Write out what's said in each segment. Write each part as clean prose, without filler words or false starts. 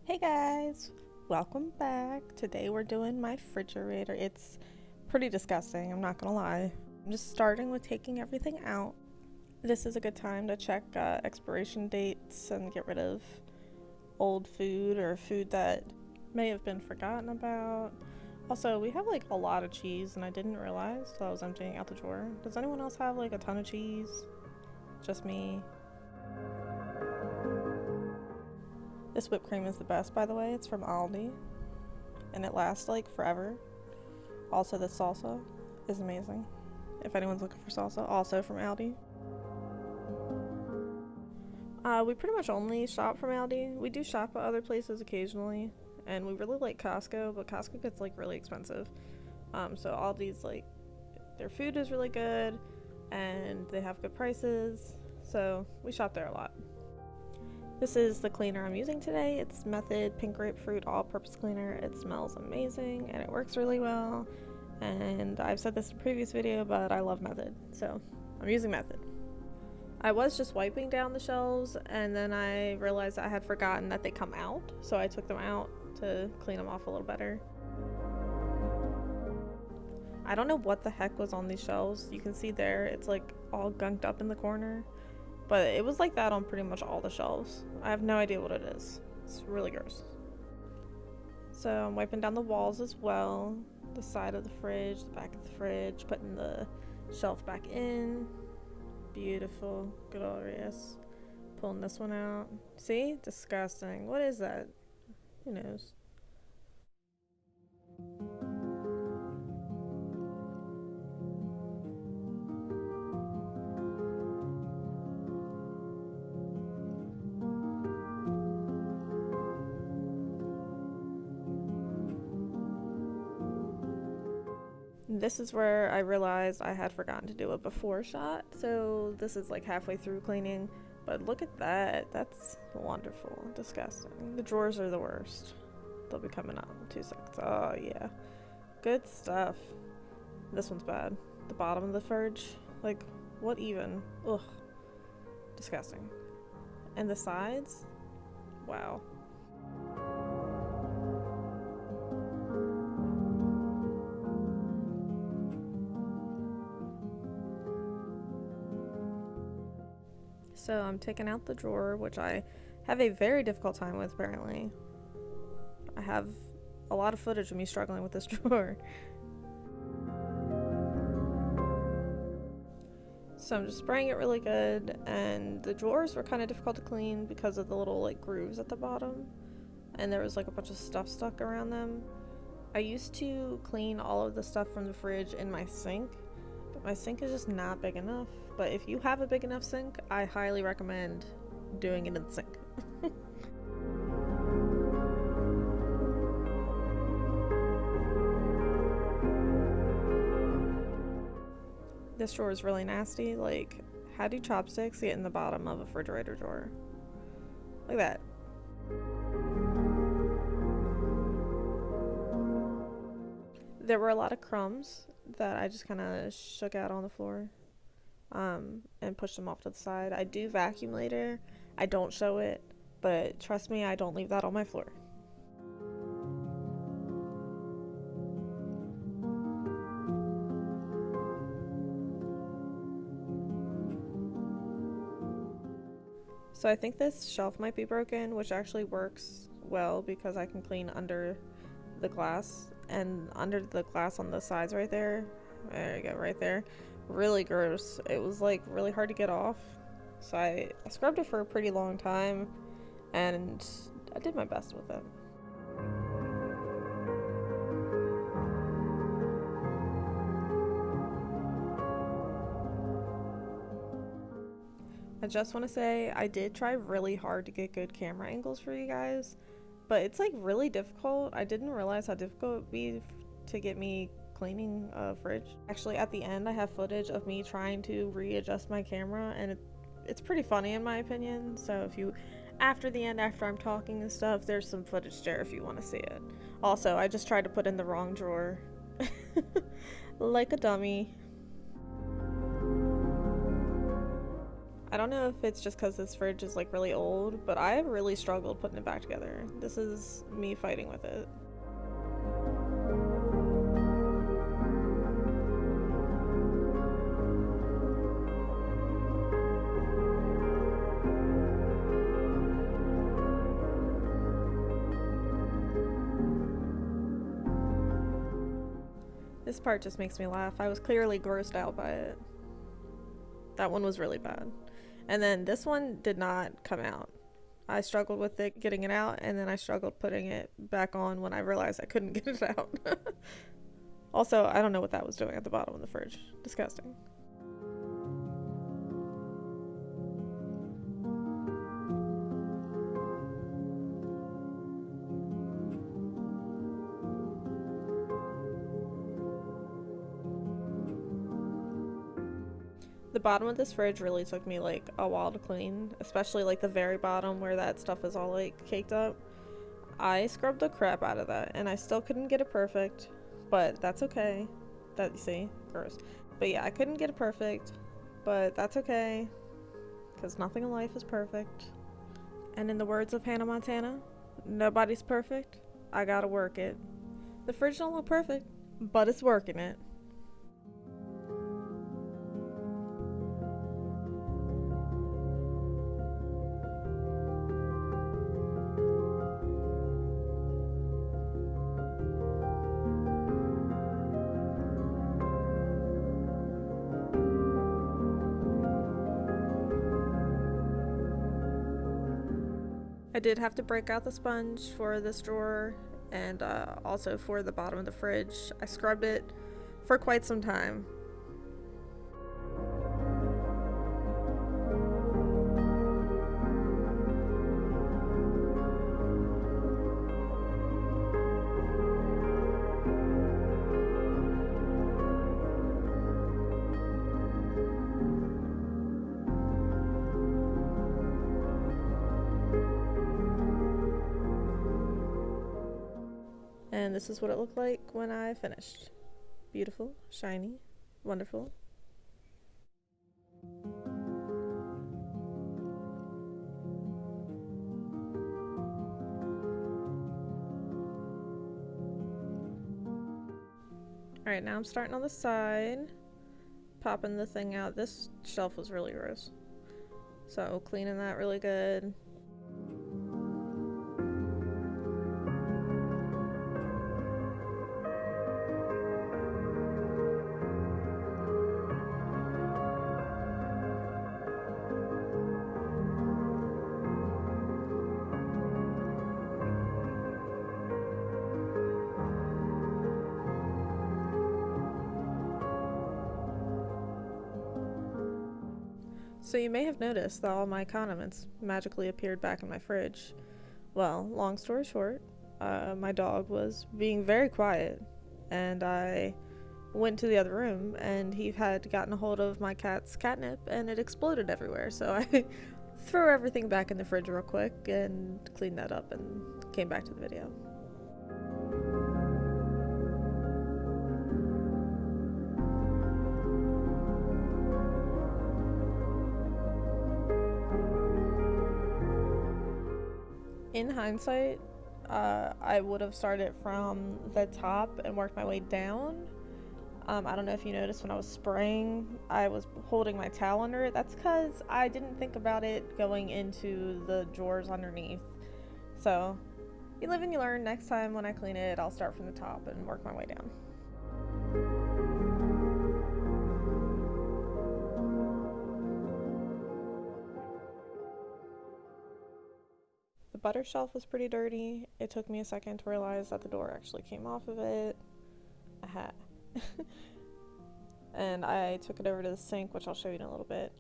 Hey guys, welcome back. Today we're doing my refrigerator. It's pretty disgusting, I'm not gonna lie. I'm just starting with taking everything out. This is a good time to check expiration dates and get rid of old food or food that may have been forgotten about. Also, we have like a lot of cheese and I didn't realize till I was emptying out the drawer. Does anyone else have like a ton of cheese? Just me? This whipped cream is the best, by the way. It's from Aldi and it lasts like forever. Also, the salsa is amazing if anyone's looking for salsa, also from Aldi. We pretty much only shop from Aldi. We do shop at other places occasionally, and we really like Costco, but Costco gets like really expensive. So Aldi's like, their food is really good and they have good prices, so we shop there a lot. This is the cleaner I'm using today. It's Method Pink Grapefruit All-Purpose Cleaner. It smells amazing and it works really well. And I've said this in a previous video, but I love Method, so I'm using Method. I was just wiping down the shelves and then I realized I had forgotten that they come out, so I took them out to clean them off a little better. I don't know what the heck was on these shelves. You can see there, it's like all gunked up in the corner. But it was like that on pretty much all the shelves. I have no idea what it is. It's really gross. So I'm wiping down the walls as well. The side of the fridge, the back of the fridge, putting the shelf back in. Beautiful. Good old Arias. Pulling this one out. See? Disgusting. What is that? Who knows? This is where I realized I had forgotten to do a before shot, so this is like halfway through cleaning, but look at that. That's wonderful. Disgusting. The drawers are the worst. They'll be coming out in 2 seconds. Oh yeah, good stuff. This one's bad. The bottom of the fridge, like what even? Ugh, disgusting. And the sides, wow. So I'm taking out the drawer, which I have a very difficult time with apparently. I have a lot of footage of me struggling with this drawer. So I'm just spraying it really good, and the drawers were kind of difficult to clean because of the little like grooves at the bottom, and there was like a bunch of stuff stuck around them. I used to clean all of the stuff from the fridge in my sink, but my sink is just not big enough. But if you have a big enough sink, I highly recommend doing it in the sink. This drawer is really nasty. Like, how do chopsticks get in the bottom of a refrigerator drawer? Look at that. There were a lot of crumbs that I just kind of shook out on the floor and pushed them off to the side. I do vacuum later. I don't show it, but trust me, I don't leave that on my floor. So I think this shelf might be broken, which actually works well because I can clean under the glass, and under the glass on the sides right there. There you go, right there. Really gross. It was like really hard to get off. So I scrubbed it for a pretty long time and I did my best with it. I just want to say I did try really hard to get good camera angles for you guys, but it's like really difficult. I didn't realize how difficult it would be to get me cleaning a fridge. Actually, at the end I have footage of me trying to readjust my camera, and it's pretty funny in my opinion. So if you, after the end, after I'm talking and stuff, there's some footage there if you want to see it. Also, I just tried to put in the wrong drawer like a dummy. I don't know if it's just because this fridge is like really old, but I have really struggled putting it back together. This is me fighting with it. This part just makes me laugh. I was clearly grossed out by it. That one was really bad. And then this one did not come out. I struggled with it getting it out, and then I struggled putting it back on when I realized I couldn't get it out. Also, I don't know what that was doing at the bottom of the fridge. Disgusting. The bottom of this fridge really took me like a while to clean, especially like the very bottom where that stuff is all like caked up. I scrubbed the crap out of that and I still couldn't get it perfect, but that's okay. That, you see, gross. But yeah, I couldn't get it perfect, but that's okay, because nothing in life is perfect. And in the words of Hannah Montana, nobody's perfect, I gotta work it. The fridge don't look perfect, but it's working it. I did have to break out the sponge for this drawer and also for the bottom of the fridge. I scrubbed it for quite some time. And this is what it looked like when I finished. Beautiful, shiny, wonderful. Alright, now I'm starting on the side, popping the thing out. This shelf was really gross, so cleaning that really good. So you may have noticed that all my condiments magically appeared back in my fridge. Well, long story short, my dog was being very quiet, and I went to the other room, and he had gotten a hold of my cat's catnip, and it exploded everywhere. So I threw everything back in the fridge real quick and cleaned that up and came back to the video. In hindsight, I would have started from the top and worked my way down. I don't know if you noticed when I was spraying, I was holding my towel under it. That's because I didn't think about it going into the drawers underneath. So, you live and you learn. Next time when I clean it, I'll start from the top and work my way down. The butter shelf was pretty dirty. It took me a second to realize that the door actually came off of it. Aha. And I took it over to the sink, which I'll show you in a little bit.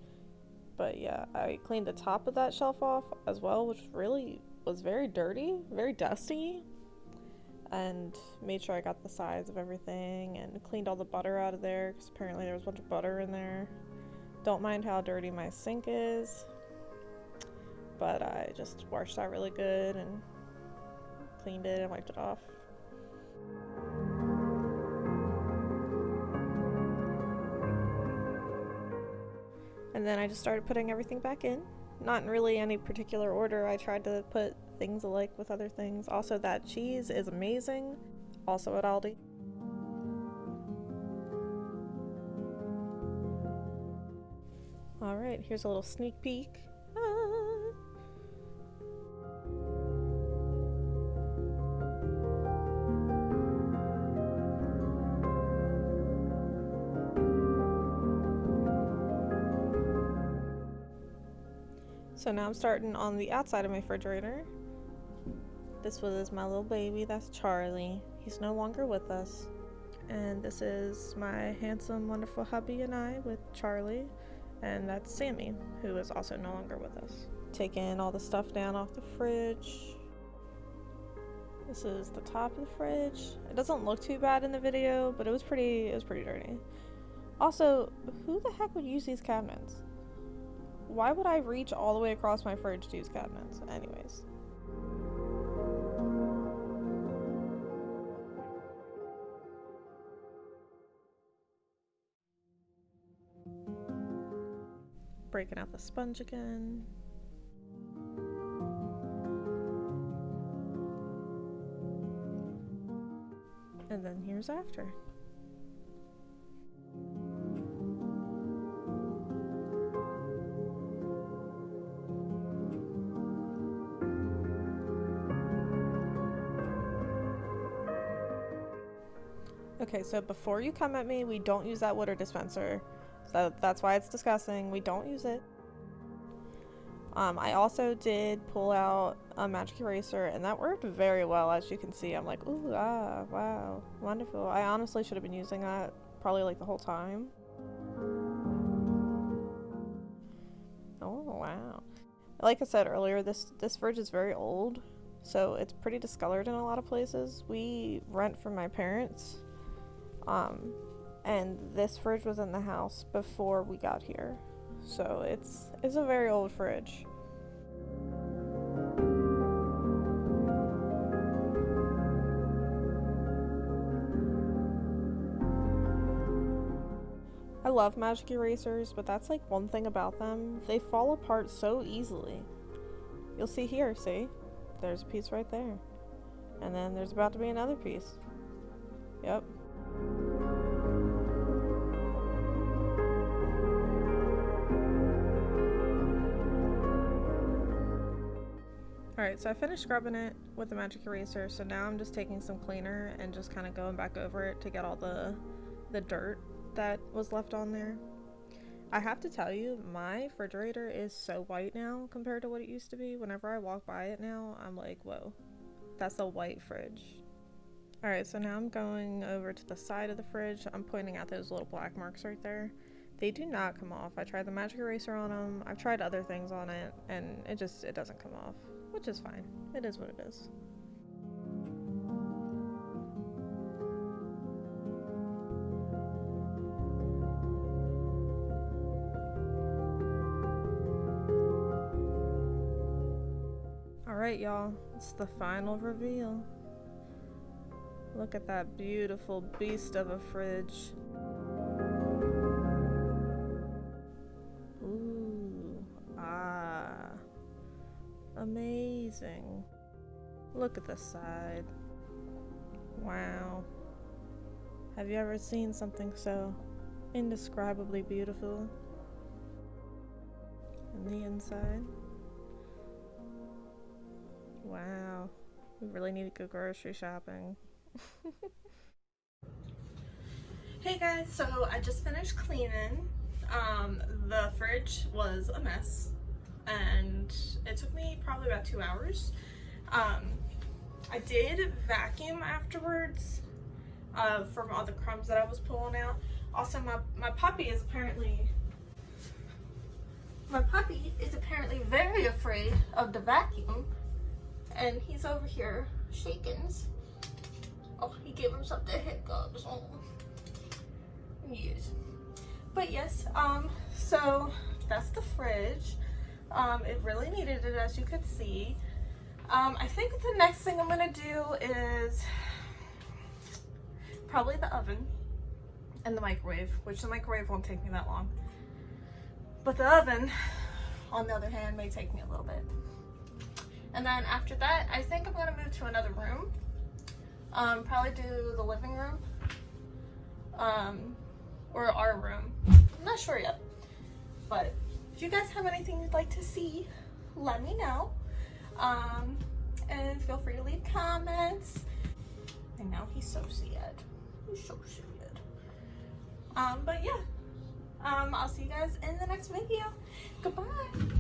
But yeah, I cleaned the top of that shelf off as well, which really was very dirty, very dusty. And made sure I got the sides of everything and cleaned all the butter out of there, because apparently there was a bunch of butter in there. Don't mind how dirty my sink is, but I just washed that really good and cleaned it and wiped it off. And And then I just started putting everything back in. Not in really any particular order. I tried to put things alike with other things. Also, that cheese is amazing. Also at Aldi. Alright, here's a little sneak peek. So now I'm starting on the outside of my refrigerator. This was my little baby, that's Charlie. He's no longer with us. And this is my handsome, wonderful hubby and I with Charlie. And that's Sammy, who is also no longer with us. Taking all the stuff down off the fridge. This is the top of the fridge. It doesn't look too bad in the video, but it was pretty dirty. Also, who the heck would use these cabinets? Why would I reach all the way across my fridge to use cabinets? Anyways. Breaking out the sponge again. And then here's after. Okay, so before you come at me, we don't use that water dispenser. So that's why it's disgusting. We don't use it. I also did pull out a magic eraser, and that worked very well. As you can see, I'm like, ooh, ah, wow, wonderful. I honestly should have been using that probably like the whole time. Oh, wow. Like I said earlier, this fridge is very old, so it's pretty discolored in a lot of places. We rent from my parents. And this fridge was in the house before we got here, so it's a very old fridge. I love magic erasers, but that's like one thing about them. They fall apart so easily. You'll see here, see? There's a piece right there. And then there's about to be another piece. Yep. Alright, so I finished scrubbing it with the magic eraser, so now I'm just taking some cleaner and just kind of going back over it to get all the dirt that was left on there. I have to tell you, my refrigerator is so white now compared to what it used to be. Whenever I walk by it now, I'm like, whoa, that's a white fridge. Alright, so now I'm going over to the side of the fridge. I'm pointing out those little black marks right there. They do not come off. I tried the magic eraser on them. I've tried other things on it, and it doesn't come off. Which is fine. It is what it is. Alright, y'all. It's the final reveal. Look at that beautiful beast of a fridge. Ooh. Ah. Amazing. Look at the side. Wow. Have you ever seen something so indescribably beautiful? And the inside. Wow. We really need to go grocery shopping. Hey guys, so I just finished cleaning. The fridge was a mess, and it took me probably about 2 hours. I did vacuum afterwards from all the crumbs that I was pulling out. Also, my puppy is apparently very afraid of the vacuum, and he's over here shaking. Oh, he gave himself the hiccups. Oh. Yes. But yes, so that's the fridge. It really needed it, as you could see. I think the next thing I'm gonna do is probably the oven and the microwave, which the microwave won't take me that long. But the oven, on the other hand, may take me a little bit. And then after that, I think I'm gonna move to another room. Probably do the living room. Or our room. I'm not sure yet. But if you guys have anything you'd like to see, let me know. And feel free to leave comments. And now he's so sad. He's so sad. But yeah. I'll see you guys in the next video. Goodbye.